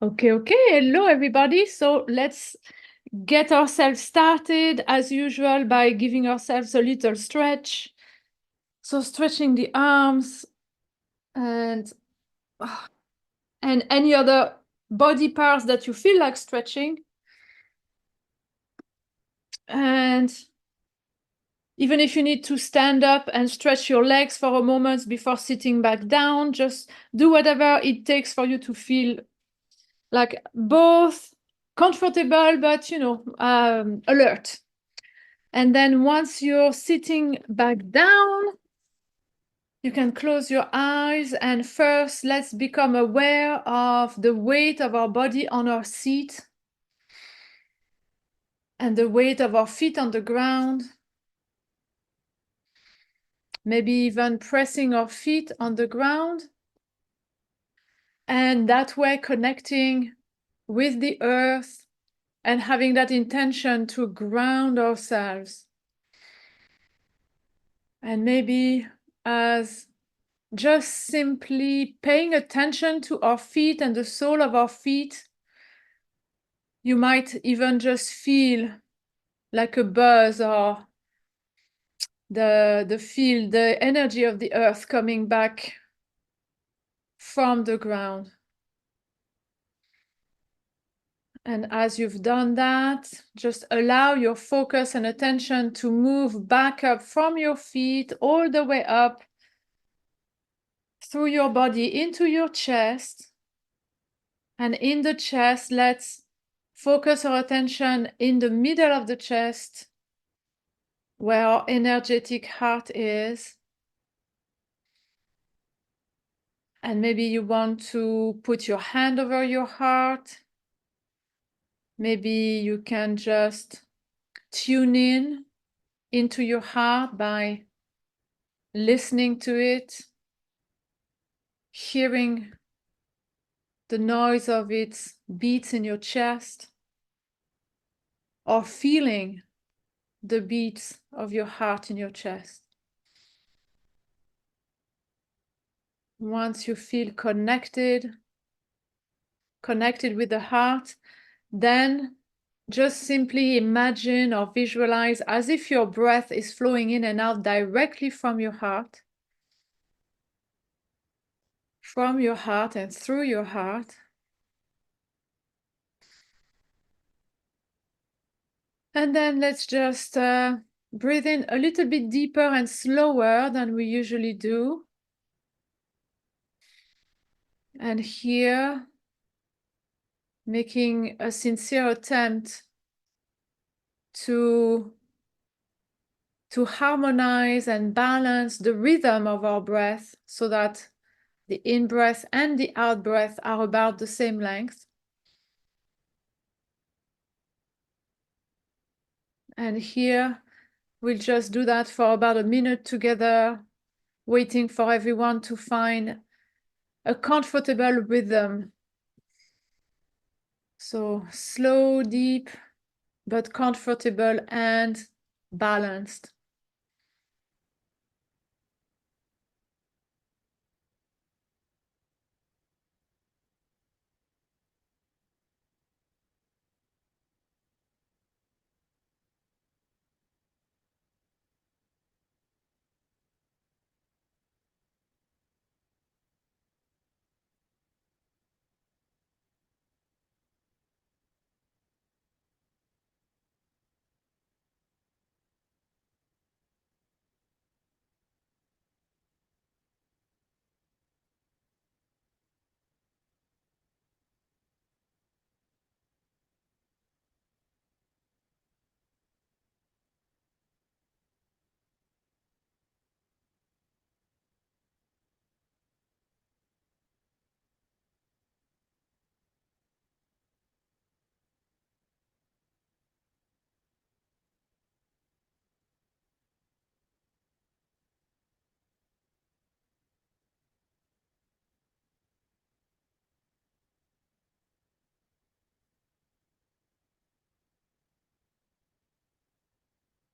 Okay. Hello, everybody. So let's get ourselves started as usual by giving ourselves a little stretch. So stretching the arms and any other body parts that you feel like stretching. And even if you need to stand up and stretch your legs for a moment before sitting back down, just do whatever it takes for you to feel like both comfortable, but alert. And then once you're sitting back down, you can close your eyes. And first, let's become aware of the weight of our body on our seat and the weight of our feet on the ground. Maybe even pressing our feet on the ground. And that way connecting with the earth and having that intention to ground ourselves. And maybe as just simply paying attention to our feet and the sole of our feet, you might even just feel like a buzz or the energy of the earth coming back from the ground. And as you've done that, just allow your focus and attention to move back up from your feet all the way up through your body into your chest. And in the chest, let's focus our attention in the middle of the chest, where our energetic heart is. And maybe you want to put your hand over your heart. Maybe you can just tune in into your heart by listening to it, hearing the noise of its beats in your chest, or feeling the beats of your heart in your chest. Once you feel connected with the heart, then just simply imagine or visualize as if your breath is flowing in and out directly from your heart and through your heart. And then let's just breathe in a little bit deeper and slower than we usually do. And here, making a sincere attempt to harmonize and balance the rhythm of our breath so that the in-breath and the out-breath are about the same length. And here, we'll just do that for about a minute together, waiting for everyone to find a comfortable rhythm. So slow, deep, but comfortable and balanced.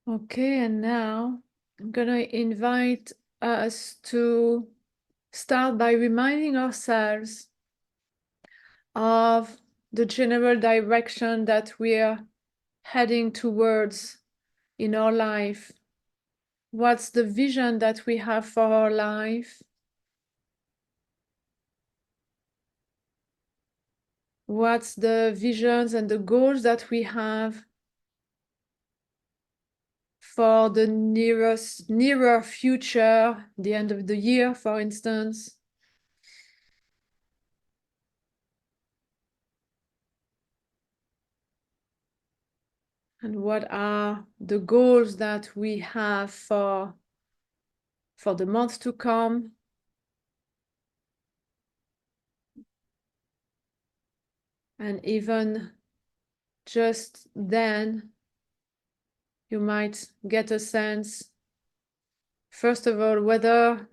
Okay, and now I'm gonna invite us to start by reminding ourselves of the general direction that we're heading towards in our life. What's the vision that we have for our life? What's the visions and the goals that we have for the nearer future, the end of the year, for instance? And what are the goals that we have for the months to come? And even just then, you might get a sense, first of all, whether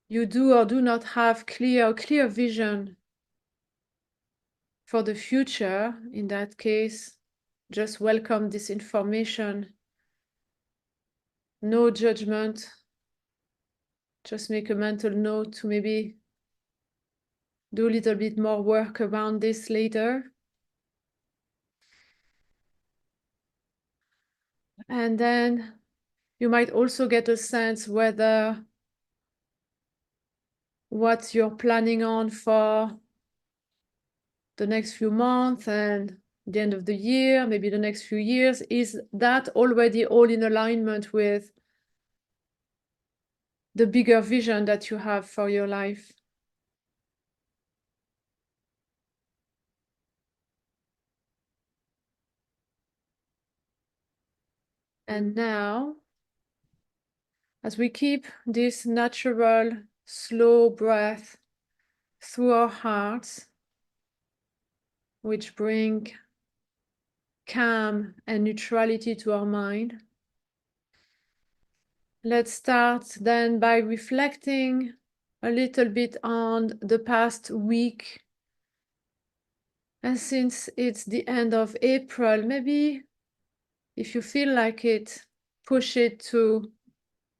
you do or do not have clear vision for the future. In that case, just welcome this information. No judgment. Just make a mental note to maybe do a little bit more work around this later. And then you might also get a sense whether what you're planning on for the next few months and the end of the year, maybe the next few years, is that already all in alignment with the bigger vision that you have for your life? And now, as we keep this natural, slow breath through our hearts, which bring calm and neutrality to our mind, let's start then by reflecting a little bit on the past week. And since it's the end of April, maybe if you feel like it, push it to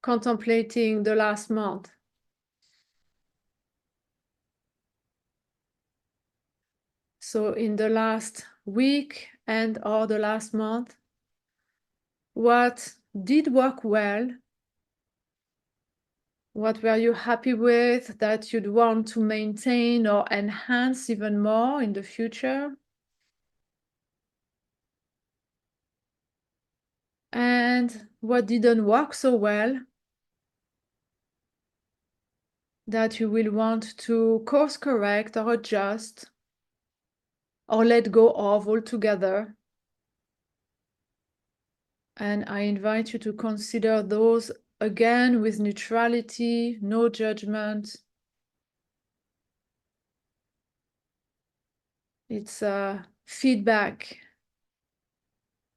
contemplating the last month. So in the last week and or the last month, what did work well? What were you happy with that you'd want to maintain or enhance even more in the future? And what didn't work so well that you will want to course correct or adjust or let go of altogether? And I invite you to consider those again with neutrality, no judgment. It's feedback.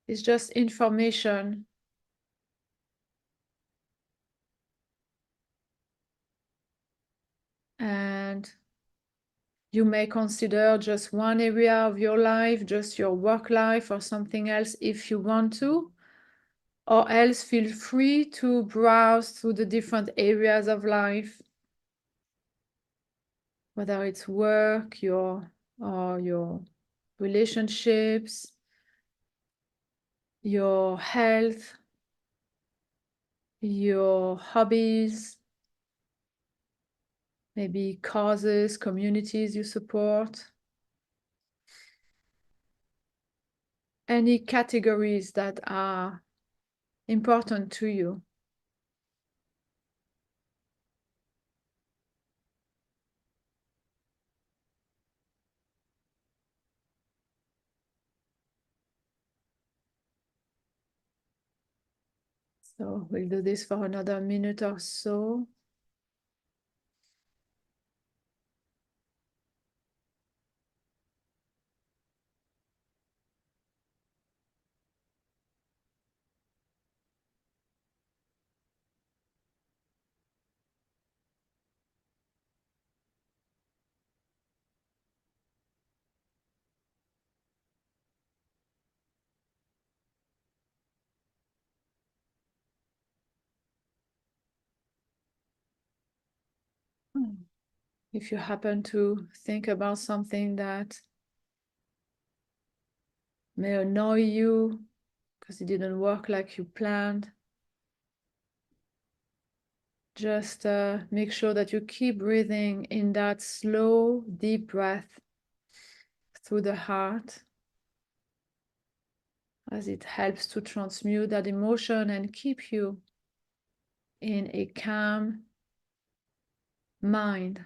It's just information. And you may consider just one area of your life, just your work life or something else if you want to, or else feel free to browse through the different areas of life, whether it's work, or your relationships, your health, your hobbies, maybe causes, communities you support. Any categories that are important to you. So we'll do this for another minute or so. If you happen to think about something that may annoy you because it didn't work like you planned. Just make sure that you keep breathing in that slow, deep breath through the heart, as it helps to transmute that emotion and keep you in a calm mind.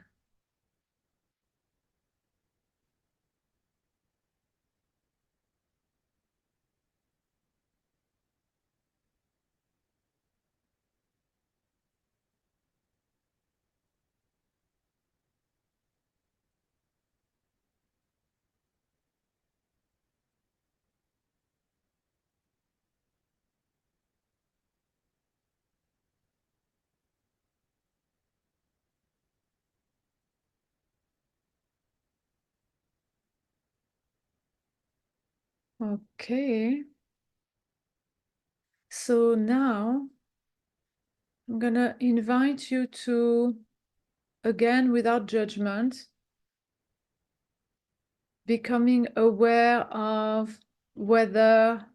Okay. So now I'm gonna invite you to, again, without judgment, becoming aware of whether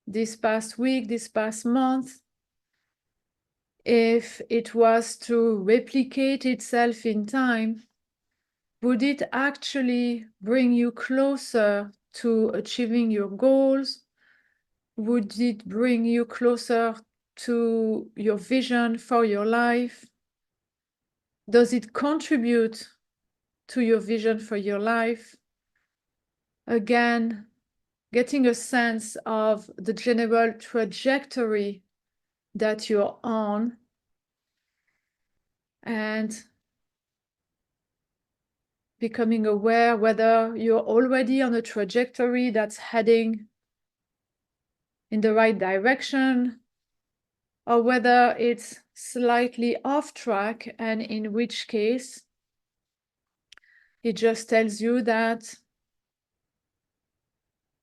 this past week, this past month, if it was to replicate itself in time, would it actually bring you closer to achieving your goals? Would it bring you closer to your vision for your life? Does it contribute to your vision for your life? Again, getting a sense of the general trajectory that you're on, and becoming aware whether you're already on a trajectory that's heading in the right direction, or whether it's slightly off track, and in which case it just tells you that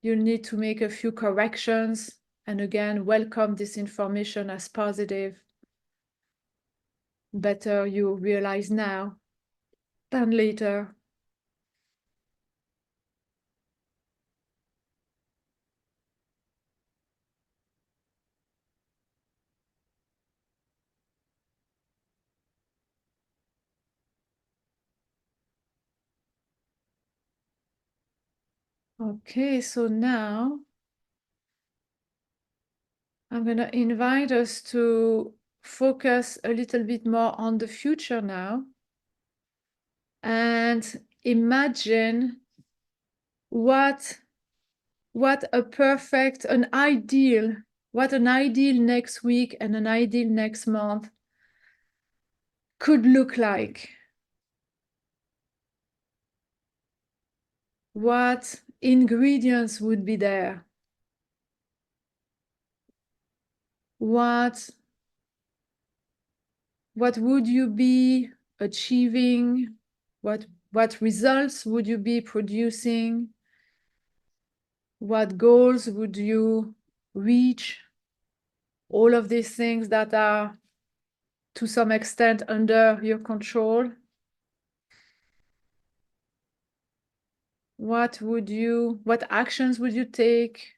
you'll need to make a few corrections. And again, welcome this information as positive. Better you realize now than later. Okay, so now I'm going to invite us to focus a little bit more on the future now, and imagine what an ideal next week and an ideal next month could look like. What ingredients would be there? What would you be achieving? What results would you be producing? What goals would you reach? All of these things that are to some extent under your control. What actions would you take?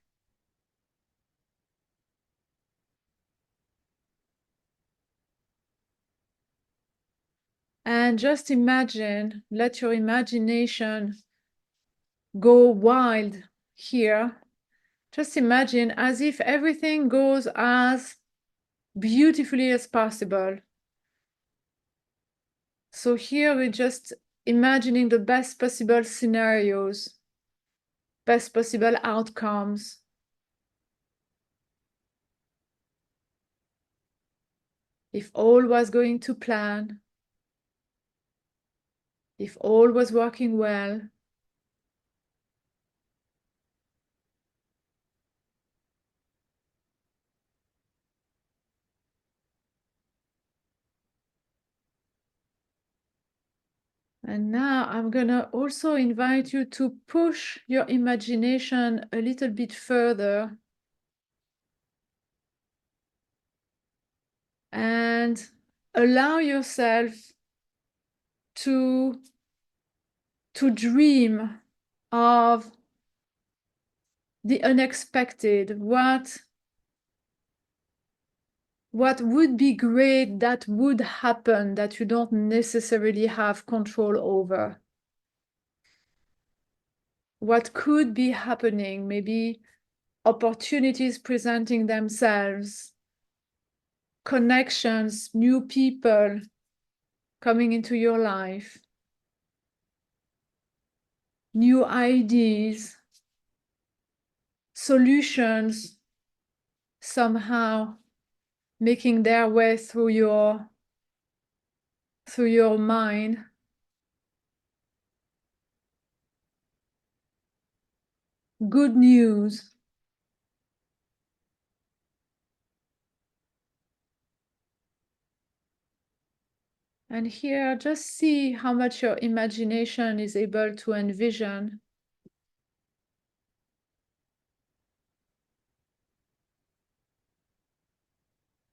And just imagine, let your imagination go wild here. Just imagine as if everything goes as beautifully as possible. So here we're just imagining the best possible scenarios, best possible outcomes. If all was going to plan, if all was working well, and now I'm gonna also invite you to push your imagination a little bit further and allow yourself to, dream of the unexpected, what would be great that would happen that you don't necessarily have control over. What could be happening, maybe opportunities presenting themselves, connections, new people coming into your life, new ideas, solutions somehow making their way through your mind. Good news. And here, just see how much your imagination is able to envision.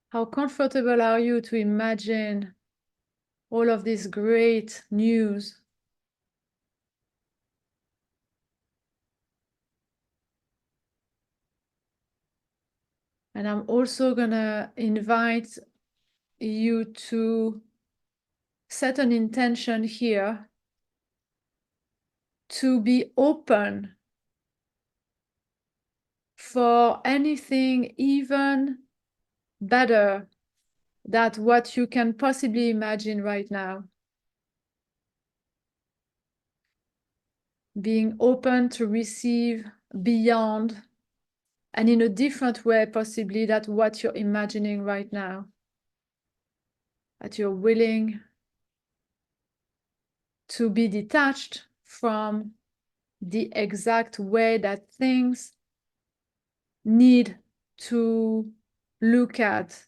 How comfortable are you to imagine all of this great news? And I'm also gonna invite you to set an intention here to be open for anything even better than what you can possibly imagine right now. Being open to receive beyond and in a different way possibly than what you're imagining right now. That you're willing to be detached from the exact way that things need to look at,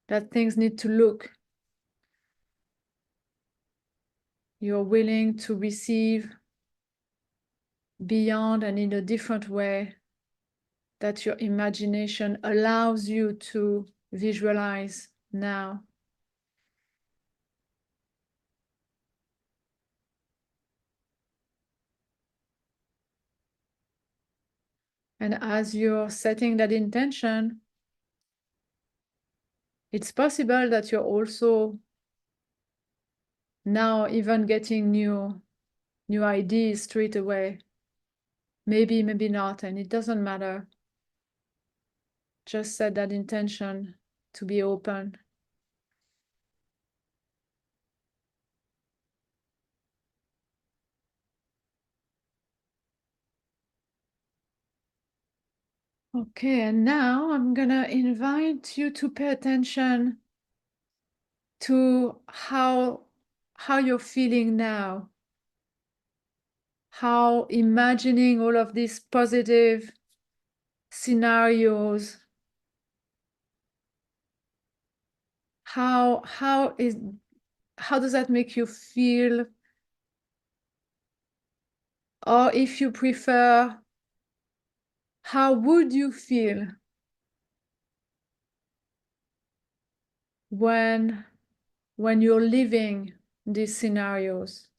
that things need to look. You're willing to receive beyond and in a different way that your imagination allows you to visualize now. And as you're setting that intention, it's possible that you're also now even getting new ideas straight away. Maybe, maybe not, and it doesn't matter. Just set that intention to be open. Okay, and now I'm gonna invite you to pay attention to how you're feeling now. How imagining all of these positive scenarios, how does that make you feel? Or if you prefer, how would you feel when you're living these scenarios?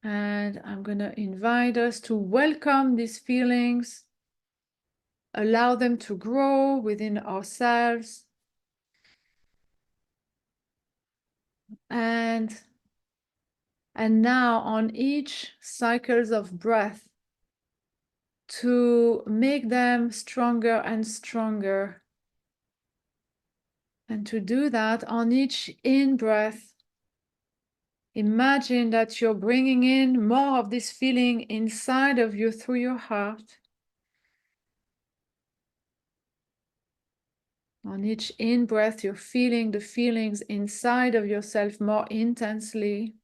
And I'm going to invite us to welcome these feelings, allow them to grow within ourselves, and now on each cycles of breath, to make them stronger and stronger. And to do that, on each in-breath, imagine that you're bringing in more of this feeling inside of you through your heart. On each in-breath, you're feeling the feelings inside of yourself more intensely.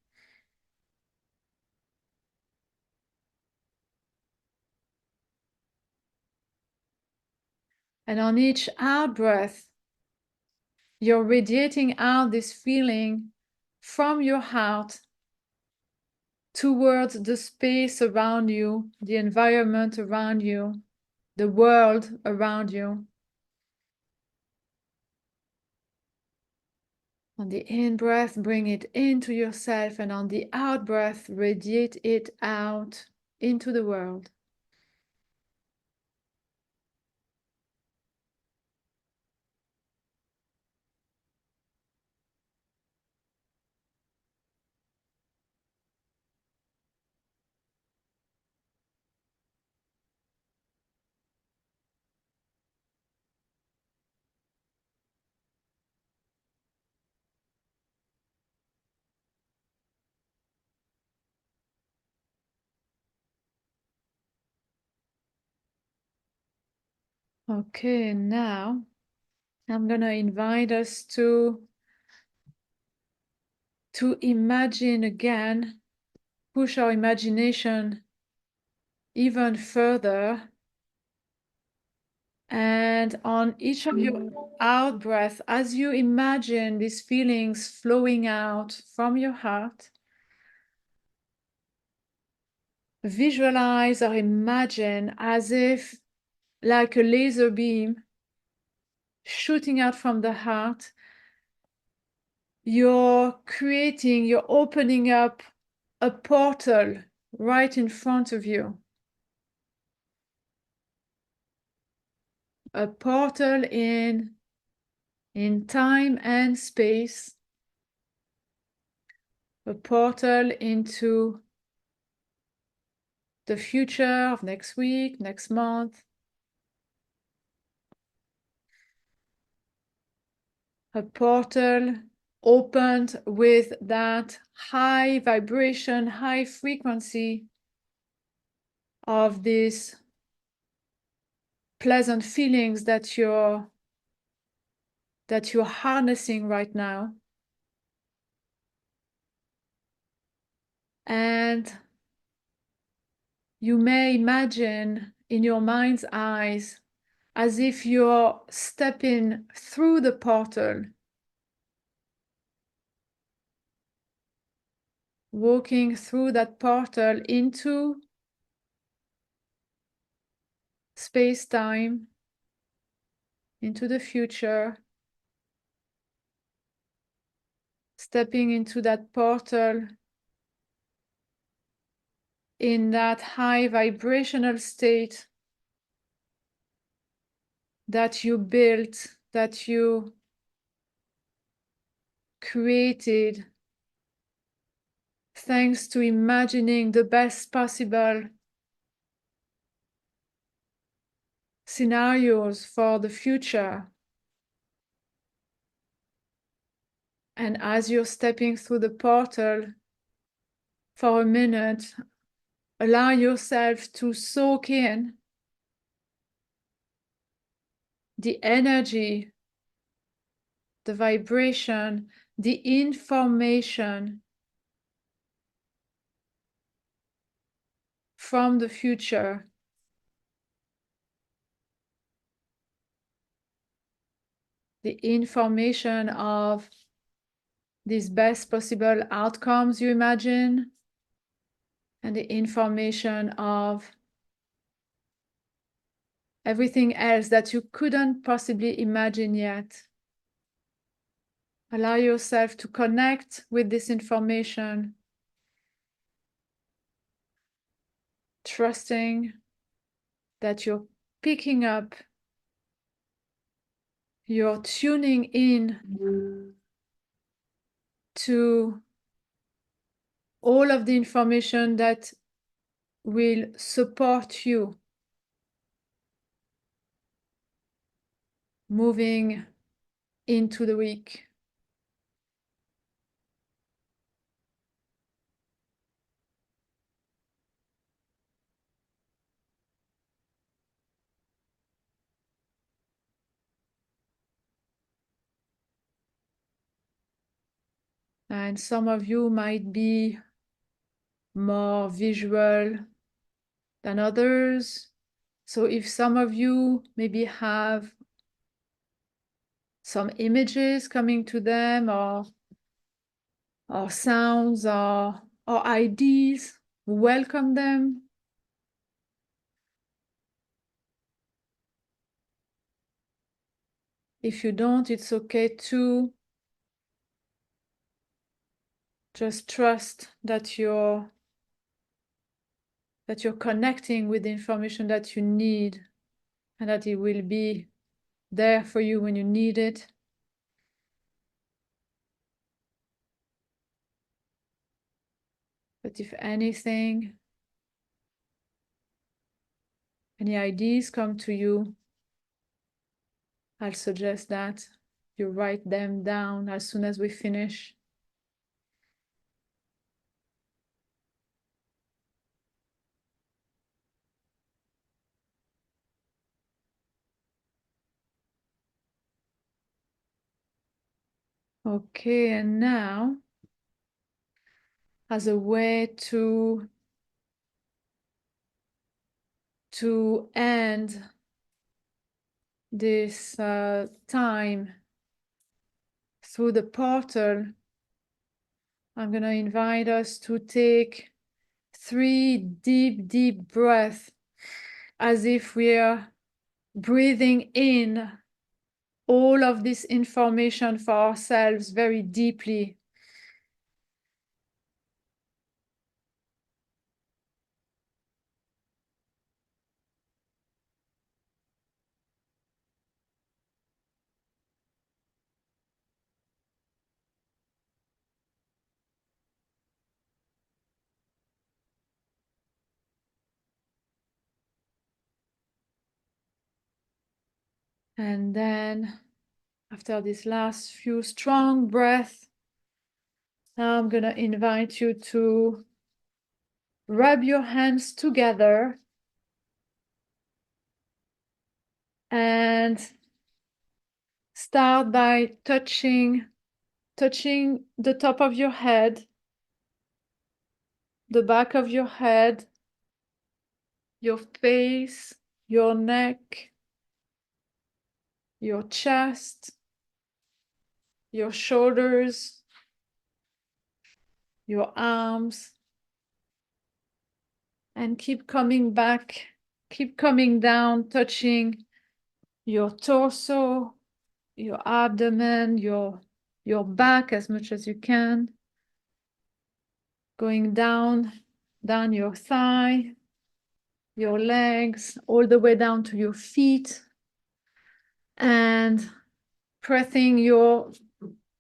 And on each out-breath, you're radiating out this feeling from your heart towards the space around you, the environment around you, the world around you. On the in-breath, bring it into yourself, and on the out-breath, radiate it out into the world. Okay, now I'm gonna invite us to imagine again, push our imagination even further. And on each of your out breath, as you imagine these feelings flowing out from your heart, visualize or imagine as if like a laser beam shooting out from the heart, you're opening up a portal right in front of you. A portal in time and space. A portal into the future of next week, next month. A portal opened with that high vibration, high frequency of these pleasant feelings that you're harnessing right now. And you may imagine in your mind's eyes as if you're stepping through the portal, walking through that portal into space-time, into the future, stepping into that portal in that high vibrational state that you built, that you created, thanks to imagining the best possible scenarios for the future. And as you're stepping through the portal for a minute, allow yourself to soak in the energy, the vibration, the information from the future. The information of these best possible outcomes you imagine, and the information of everything else that you couldn't possibly imagine yet. Allow yourself to connect with this information, trusting that you're picking up, you're tuning in to all of the information that will support you moving into the week. And some of you might be more visual than others. So if some of you maybe have some images coming to them, or sounds, or ideas, welcome them. If you don't, it's okay too. Just trust that you're that you're connecting with the information that you need and that it will be there for you when you need it. But if anything, any ideas come to you, I'll suggest that you write them down as soon as we finish. Okay, and now, as a way to end this time through the portal, I'm going to invite us to take 3 deep, deep breaths, as if we're breathing in all of this information for ourselves very deeply. And then, after this last few strong breaths, now I'm going to invite you to rub your hands together and start by touching the top of your head, the back of your head, your face, your neck, your chest, your shoulders, your arms, and keep coming back, keep coming down, touching your torso, your abdomen, your back as much as you can, going down your thigh, your legs, all the way down to your feet, and pressing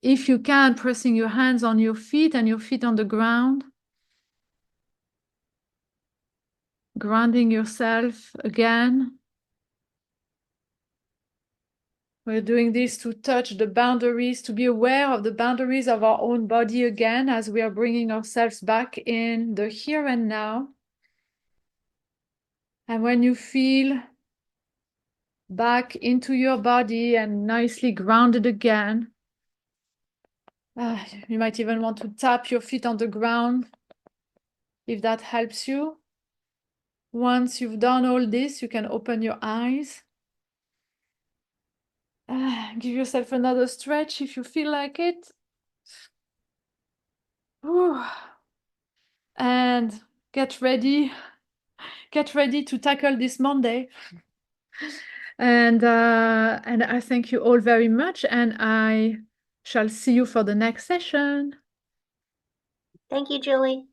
if you can, pressing your hands on your feet and your feet on the ground, grounding yourself again. We're doing this to touch the boundaries, to be aware of the boundaries of our own body again, as we are bringing ourselves back in the here and now. And when you feel back into your body and nicely grounded again, you might even want to tap your feet on the ground if that helps you. Once you've done all this, you can open your eyes. Give yourself another stretch if you feel like it. And get ready to tackle this Monday. And I thank you all very much, and I shall see you for the next session. Thank you, Julie.